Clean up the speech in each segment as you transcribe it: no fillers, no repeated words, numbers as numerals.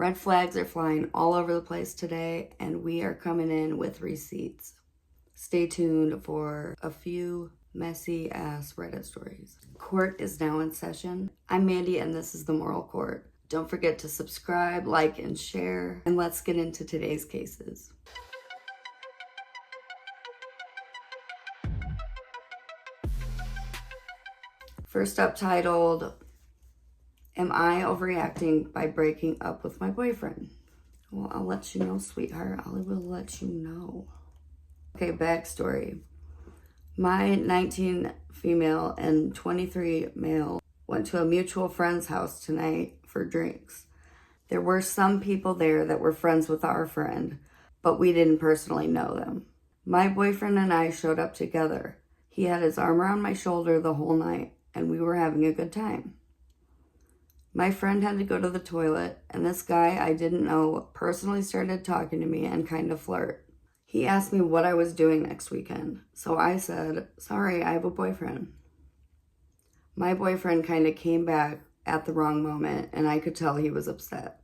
Red flags are flying all over the place today, and we are coming in with receipts. Stay tuned for a few messy ass Reddit stories. Court is now in session. I'm Mandee, and this is the Moral Court. Don't forget to subscribe, like, and share, and let's get into today's cases. First up, titled, Am I Overreacting by Breaking Up with My Boyfriend? Well, I'll let you know, sweetheart. I will let you know. Okay, backstory. My 19 female and 23 male went to a mutual friend's house tonight for drinks. There were some people there that were friends with our friend, but we didn't personally know them. My boyfriend and I showed up together. He had his arm around my shoulder the whole night, and we were having a good time. My friend had to go to the toilet, and this guy I didn't know personally started talking to me and kind of flirt. He asked me what I was doing next weekend, so I said, sorry, I have a boyfriend. My boyfriend kind of came back at the wrong moment, and I could tell he was upset.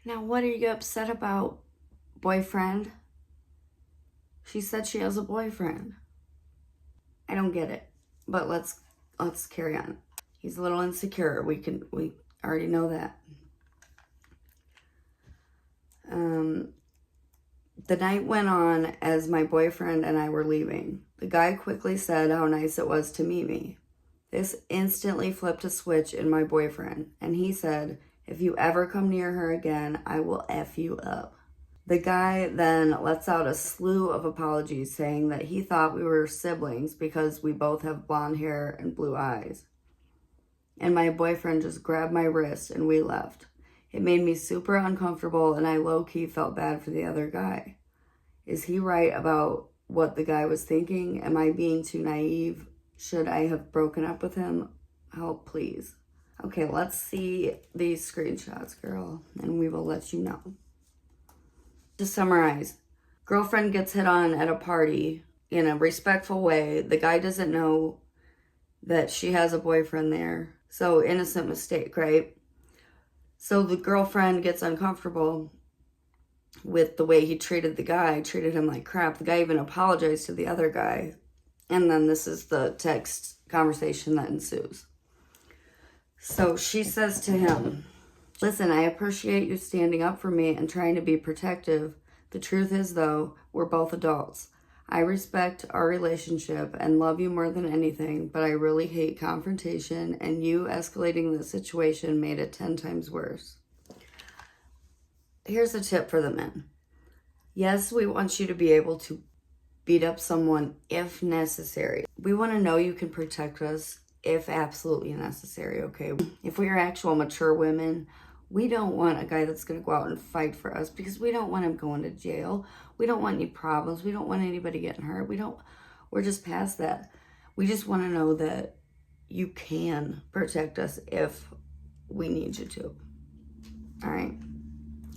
Now, what are you upset about, boyfriend? She said she has a boyfriend. I don't get it, but let's carry on. He's a little insecure. We already know that. The night went on as my boyfriend and I were leaving. The guy quickly said how nice it was to meet me. This instantly flipped a switch in my boyfriend, and he said, if you ever come near her again, I will F you up. The guy then lets out a slew of apologies, saying that he thought we were siblings because we both have blonde hair and blue eyes. And my boyfriend just grabbed my wrist and we left. It made me super uncomfortable, and I low-key felt bad for the other guy. Is he right about what the guy was thinking? Am I being too naive? Should I have broken up with him? Help, please. Okay, let's see these screenshots, girl, and we will let you know. To summarize, girlfriend gets hit on at a party in a respectful way. The guy doesn't know that she has a boyfriend there. So innocent mistake, right? So the girlfriend gets uncomfortable with the way he treated the guy, treated him like crap. The guy even apologized to the other guy. And then this is the text conversation that ensues. So she says to him, listen, I appreciate you standing up for me and trying to be protective. The truth is, though, we're both adults. I respect our relationship and love you more than anything, but I really hate confrontation, and you escalating the situation made it 10 times worse. Here's a tip for the men. Yes, we want you to be able to beat up someone if necessary. We want to know you can protect us if absolutely necessary, okay? If we are actual mature women, we don't want a guy that's going to go out and fight for us because we don't want him going to jail. We don't want any problems. We don't want anybody getting hurt. We're just past that. We just want to know that you can protect us if we need you to. All right.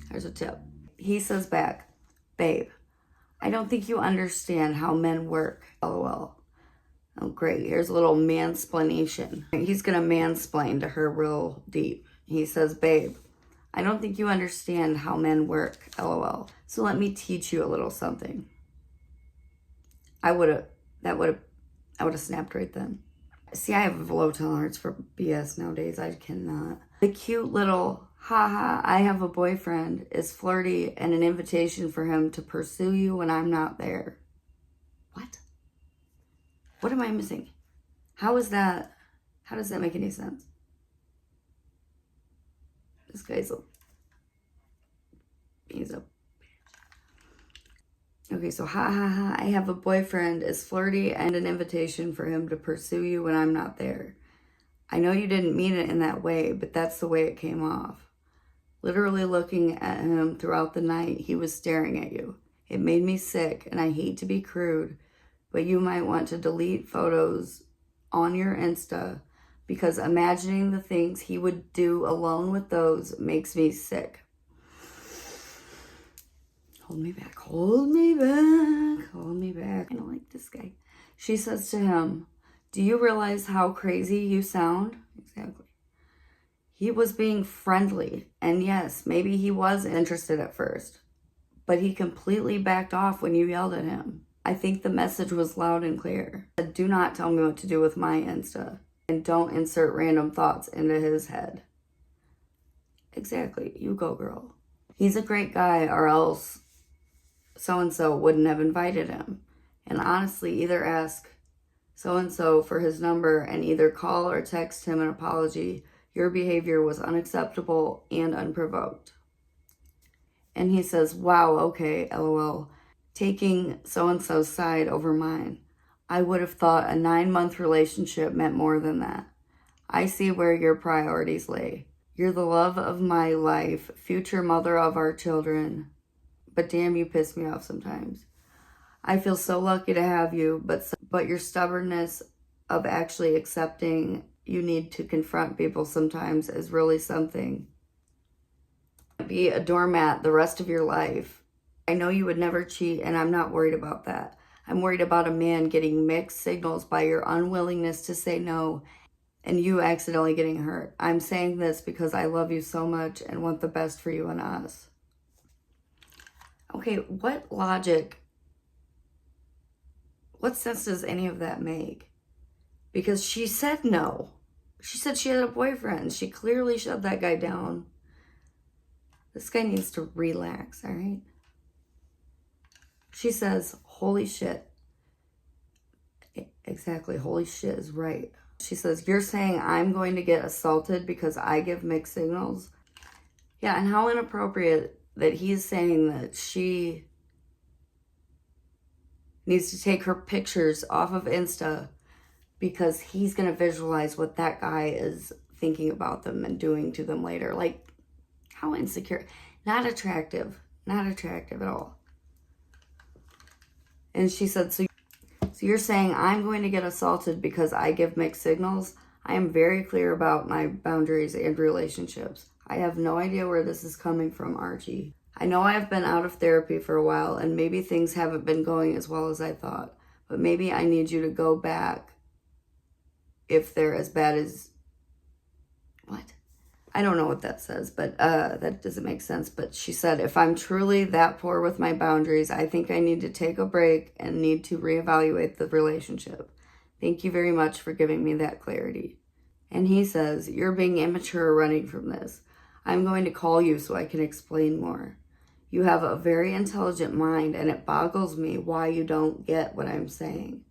Here's a tip. He says back, babe, I don't think you understand how men work. LOL. Oh, great. Here's a little mansplaination. He's going to mansplain to her real deep. He says, babe, I don't think you understand how men work. LOL. So let me teach you a little something. I would have snapped right then. See, I have a low tolerance for BS nowadays. I cannot. The cute little, haha, I have a boyfriend is flirty and an invitation for him to pursue you when I'm not there. What? What am I missing? How does that make any sense? This guy's he's a okay, so I have a boyfriend is flirty and an invitation for him to pursue you when I'm not there. I know you didn't mean it in that way, but that's the way it came off. Literally looking at him throughout the night, he was staring at you. It made me sick, and I hate to be crude, but you might want to delete photos on your Insta because imagining the things he would do alone with those makes me sick. Hold me back, hold me back, hold me back. I don't like this guy. She says to him, do you realize how crazy you sound? Exactly. He was being friendly. And yes, maybe he was interested at first, but he completely backed off when you yelled at him. I think the message was loud and clear. Do not tell me what to do with my Insta. And don't insert random thoughts into his head. Exactly. You go, girl. He's a great guy, or else so-and-so wouldn't have invited him. And honestly, either ask so-and-so for his number and either call or text him an apology. Your behavior was unacceptable and unprovoked. And he says, wow, okay, LOL. Taking so-and-so's side over mine. I would have thought a 9-month relationship meant more than that. I see where your priorities lay. You're the love of my life, future mother of our children. But damn, you piss me off sometimes. I feel so lucky to have you, but your stubbornness of actually accepting you need to confront people sometimes is really something. Be a doormat the rest of your life. I know you would never cheat, and I'm not worried about that. I'm worried about a man getting mixed signals by your unwillingness to say no and you accidentally getting hurt. I'm saying this because I love you so much and want the best for you and us. Okay, what logic, what sense does any of that make? Because she said no. She said she had a boyfriend. She clearly shut that guy down. This guy needs to relax, all right? She says, holy shit. Exactly, holy shit is right. She says, you're saying I'm going to get assaulted because I give mixed signals? Yeah, and how inappropriate that he's saying that she needs to take her pictures off of Insta because he's going to visualize what that guy is thinking about them and doing to them later. Like, how insecure. Not attractive. Not attractive at all. And she said, so you're saying I'm going to get assaulted because I give mixed signals? I am very clear about my boundaries and relationships. I have no idea where this is coming from, Archie. I know I've been out of therapy for a while and maybe things haven't been going as well as I thought. But maybe I need you to go back if they're as bad as... What? I don't know what that says, but that doesn't make sense. But she said, if I'm truly that poor with my boundaries, I think I need to take a break and need to reevaluate the relationship. Thank you very much for giving me that clarity. And he says, you're being immature running from this. I'm going to call you so I can explain more. You have a very intelligent mind, and it boggles me why you don't get what I'm saying.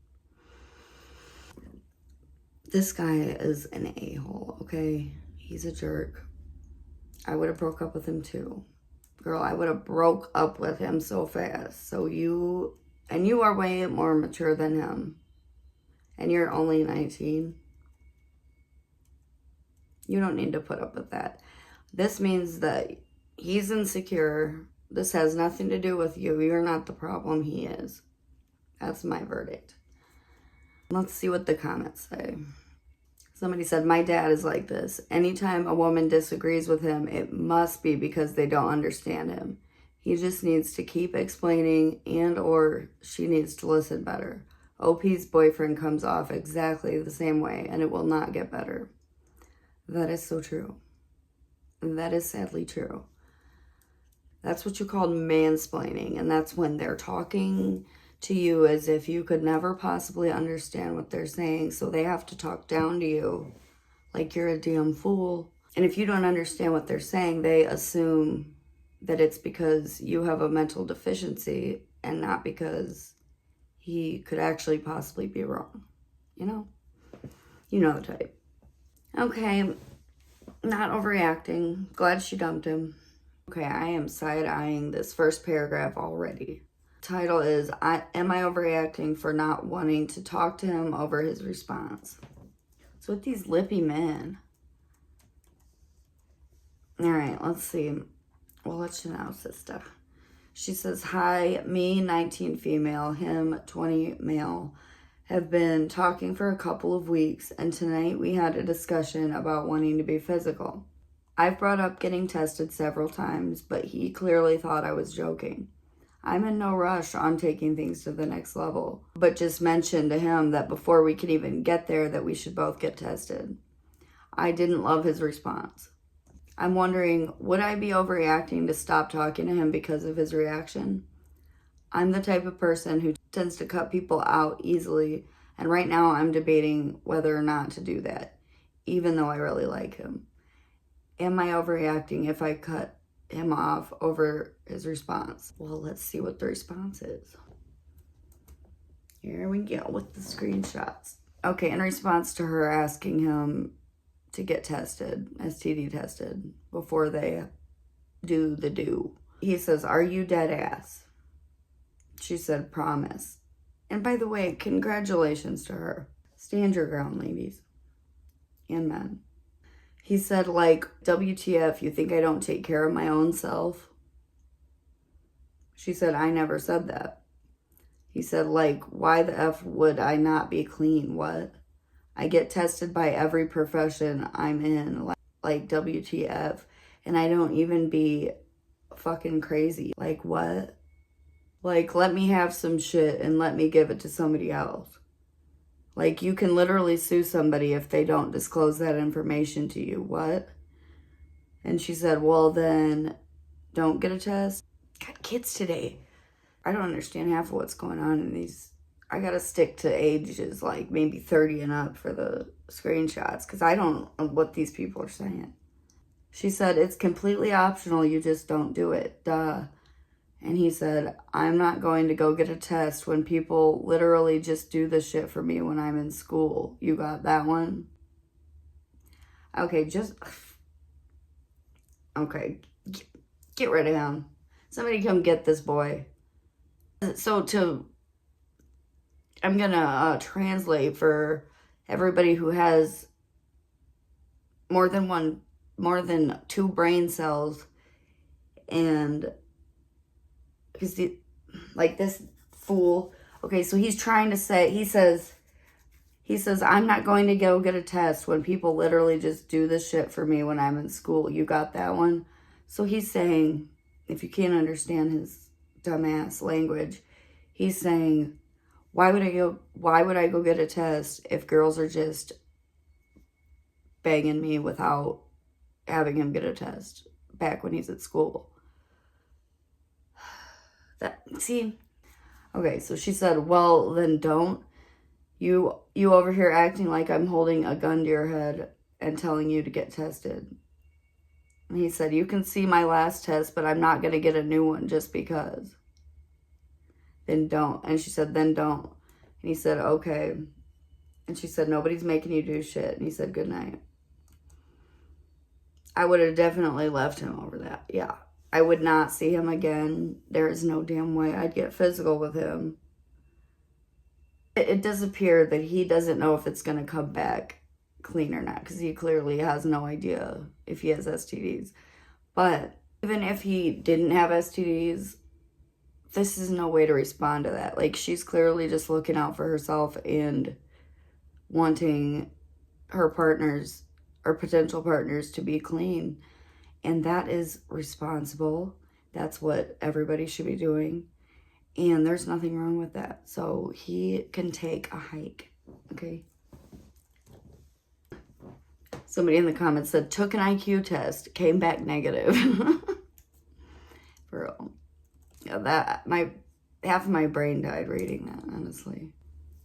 This guy is an a-hole, okay? He's a jerk. I would have broke up with him too. Girl, I would have broke up with him so fast. So you are way more mature than him. And you're only 19. You don't need to put up with that. This means that he's insecure. This has nothing to do with you. You're not the problem, he is. That's my verdict. Let's see what the comments say. Somebody said, my dad is like this. Anytime a woman disagrees with him, it must be because they don't understand him. He just needs to keep explaining or she needs to listen better. OP's boyfriend comes off exactly the same way and it will not get better. That is so true. That is sadly true. That's what you call mansplaining, and that's when they're talking to you as if you could never possibly understand what they're saying, so they have to talk down to you like you're a damn fool. And if you don't understand what they're saying, they assume that it's because you have a mental deficiency and not because he could actually possibly be wrong. You know? You know the type. Okay, not overreacting. Glad she dumped him. Okay, I am side-eyeing this first paragraph already. Title is, Am I Overreacting for Not Wanting to Talk to Him Over His Response? So with these lippy men. Alright, let's see. We'll let you know, sister. She says, hi, me, 19 female, him, 20 male, have been talking for a couple of weeks, and tonight we had a discussion about wanting to be physical. I've brought up getting tested several times, but he clearly thought I was joking. I'm in no rush on taking things to the next level, but just mentioned to him that before we could even get there that we should both get tested. I didn't love his response. I'm wondering, would I be overreacting to stop talking to him because of his reaction? I'm the type of person who tends to cut people out easily, and right now I'm debating whether or not to do that, even though I really like him. Am I overreacting if I cut him off over his response? Well, let's see what the response is. Here we go with the screenshots. Okay, in response to her asking him to get tested, STD tested, before they do the do, he says, "Are you dead ass?" She said, "Promise." And by the way, congratulations to her. Stand your ground, ladies and men. He said, like, WTF, you think I don't take care of my own self? She said, I never said that. He said, like, why the F would I not be clean? What? I get tested by every profession I'm in, like WTF, and I don't even be fucking crazy. Like, what? Like, let me have some shit and let me give it to somebody else. Like, you can literally sue somebody if they don't disclose that information to you. What? And she said, well, then don't get a test. Got kids today. I don't understand half of what's going on in these. I gotta stick to ages like maybe 30 and up for the screenshots because I don't know what these people are saying. She said, it's completely optional. You just don't do it. Duh. And he said, I'm not going to go get a test when people literally just do this shit for me when I'm in school. You got that one? Okay, okay, get rid of him. Somebody come get this boy. So I'm gonna translate for everybody who has more than two brain cells, and because like this fool. Okay, so he's trying to say, he says, I'm not going to go get a test when people literally just do this shit for me when I'm in school. You got that one? So he's saying, if you can't understand his dumbass language, he's saying, why would I go get a test if girls are just banging me without having him get a test back when he's at school? See? Okay, so she said, well, then don't. You over here acting like I'm holding a gun to your head and telling you to get tested. And he said, you can see my last test, but I'm not going to get a new one just because. Then don't. And she said, then don't. And he said, okay. And she said, nobody's making you do shit. And he said, good night. I would have definitely left him over that. Yeah. I would not see him again. There is no damn way I'd get physical with him. It does appear that he doesn't know if it's going to come back clean or not, because he clearly has no idea if he has STDs. But even if he didn't have STDs, this is no way to respond to that. Like, she's clearly just looking out for herself and wanting her partners or potential partners to be clean. And that is responsible. That's what everybody should be doing. And there's nothing wrong with that. So he can take a hike, okay? Somebody in the comments said, took an IQ test, came back negative. For real. Yeah, half of my brain died reading that, honestly.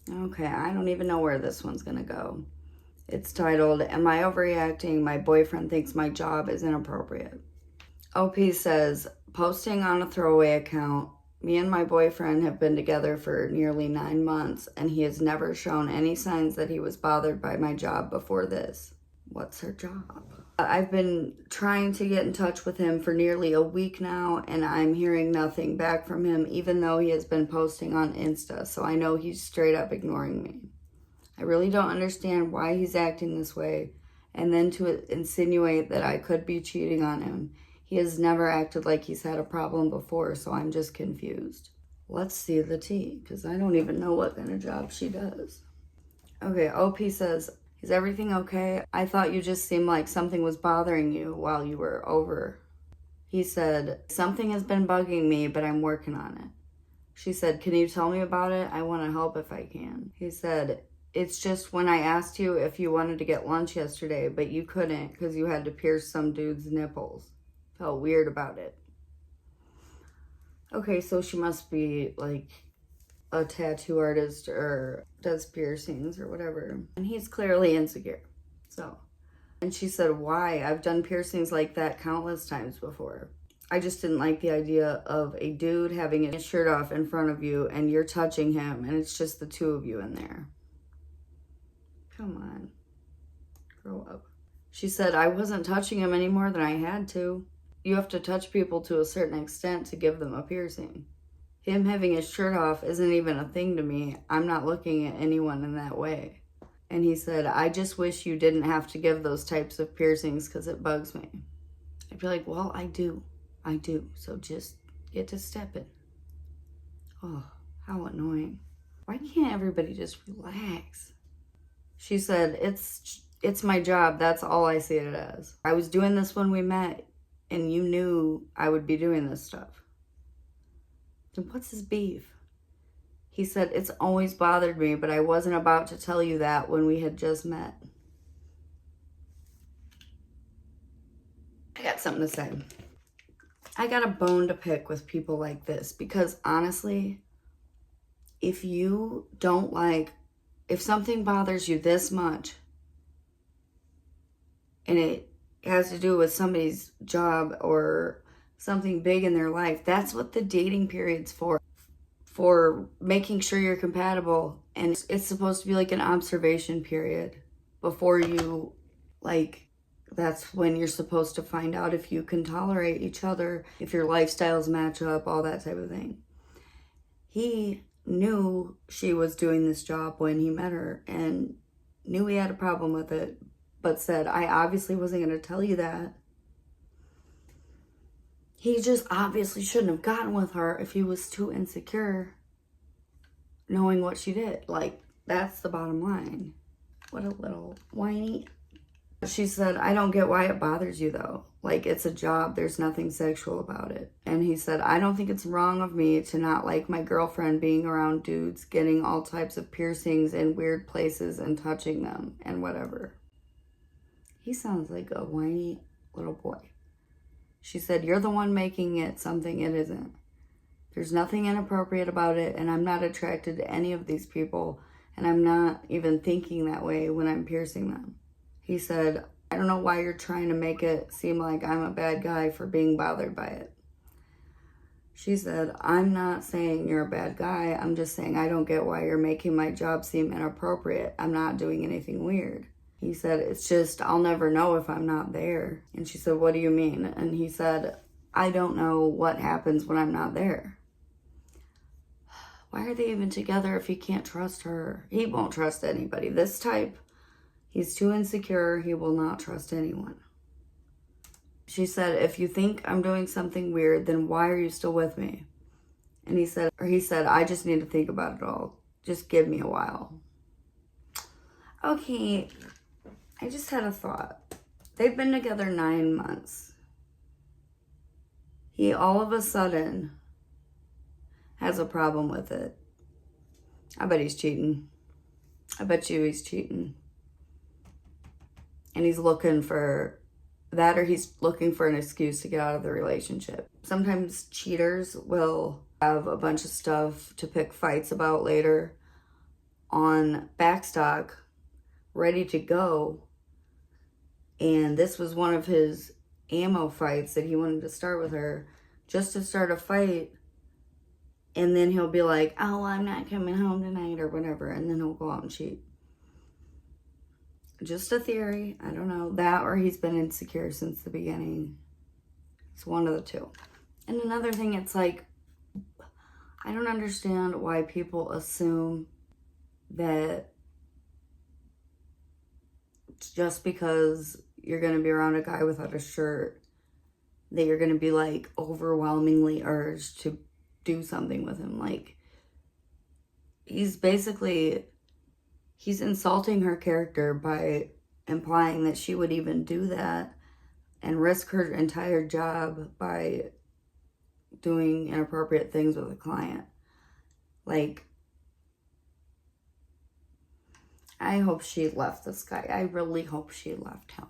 Okay, I don't even know where this one's gonna go. It's titled, Am I Overreacting? My boyfriend thinks my job is inappropriate. OP says, posting on a throwaway account, me and my boyfriend have been together for nearly 9 months, and he has never shown any signs that he was bothered by my job before this. What's her job? I've been trying to get in touch with him for nearly a week now, and I'm hearing nothing back from him, even though he has been posting on Insta, so I know he's straight up ignoring me. I really don't understand why he's acting this way, and then to insinuate that I could be cheating on him. He has never acted like he's had a problem before, so I'm just confused. Let's see the tea, because I don't even know what kind of job she does. Okay, OP says, is everything okay? I thought you just seemed like something was bothering you while you were over. He said, something has been bugging me, but I'm working on it. She said, can you tell me about it? I want to help if I can. He said, It's just when I asked you if you wanted to get lunch yesterday, but you couldn't because you had to pierce some dude's nipples. Felt weird about it. Okay, so she must be like a tattoo artist or does piercings or whatever. And he's clearly insecure. So, and she said, why? I've done piercings like that countless times before. I just didn't like the idea of a dude having his shirt off in front of you and you're touching him and it's just the two of you in there. Come on, grow up. She said, I wasn't touching him any more than I had to. You have to touch people to a certain extent to give them a piercing. Him having his shirt off isn't even a thing to me. I'm not looking at anyone in that way. And he said, I just wish you didn't have to give those types of piercings because it bugs me. I'd be like, well, I do. So just get to stepping. Oh, how annoying. Why can't everybody just relax? She said, it's my job. That's all I see it as. I was doing this when we met and you knew I would be doing this stuff. Then what's his beef? He said, it's always bothered me, but I wasn't about to tell you that when we had just met. I got something to say. I got a bone to pick with people like this because honestly, if you don't if something bothers you this much and it has to do with somebody's job or something big in their life, that's what the dating period's for making sure you're compatible. And it's supposed to be like an observation period before you, that's when you're supposed to find out if you can tolerate each other, if your lifestyles match up, all that type of thing. He knew she was doing this job when he met her and knew he had a problem with it, but said, I obviously wasn't going to tell you that. He just obviously shouldn't have gotten with her if he was too insecure knowing what she did. That's the bottom line. What a little whiny. She said, I don't get why it bothers you though. It's a job. There's nothing sexual about it. And he said, I don't think it's wrong of me to not like my girlfriend being around dudes, getting all types of piercings in weird places and touching them and whatever. He sounds like a whiny little boy. She said, you're the one making it something it isn't. There's nothing inappropriate about it, and I'm not attracted to any of these people, and I'm not even thinking that way when I'm piercing them. He said, I don't know why you're trying to make it seem like I'm a bad guy for being bothered by it. She said, I'm not saying you're a bad guy. I'm just saying I don't get why you're making my job seem inappropriate. I'm not doing anything weird. He said, it's just I'll never know if I'm not there. And she said, what do you mean? And he said, I don't know what happens when I'm not there. Why are they even together if he can't trust her? He won't trust anybody. This type, he's too insecure. He will not trust anyone. She said, if you think I'm doing something weird, then why are you still with me? And he said, I just need to think about it all. Just give me a while. Okay, I just had a thought. They've been together 9 months. He all of a sudden has a problem with it. I bet he's cheating. I bet you he's cheating. And he's looking for that, or he's looking for an excuse to get out of the relationship. Sometimes cheaters will have a bunch of stuff to pick fights about later on backstock, ready to go. And this was one of his ammo fights that he wanted to start with her, just to start a fight. And then he'll be like, oh, I'm not coming home tonight or whatever. And then he'll go out and cheat. Just a theory. I don't know. That or he's been insecure since the beginning. It's one of the two. And another thing, it's like, I don't understand why people assume that just because you're going to be around a guy without a shirt, that you're going to be like overwhelmingly urged to do something with him. He's insulting her character by implying that she would even do that and risk her entire job by doing inappropriate things with a client. I hope she left this guy. I really hope she left him.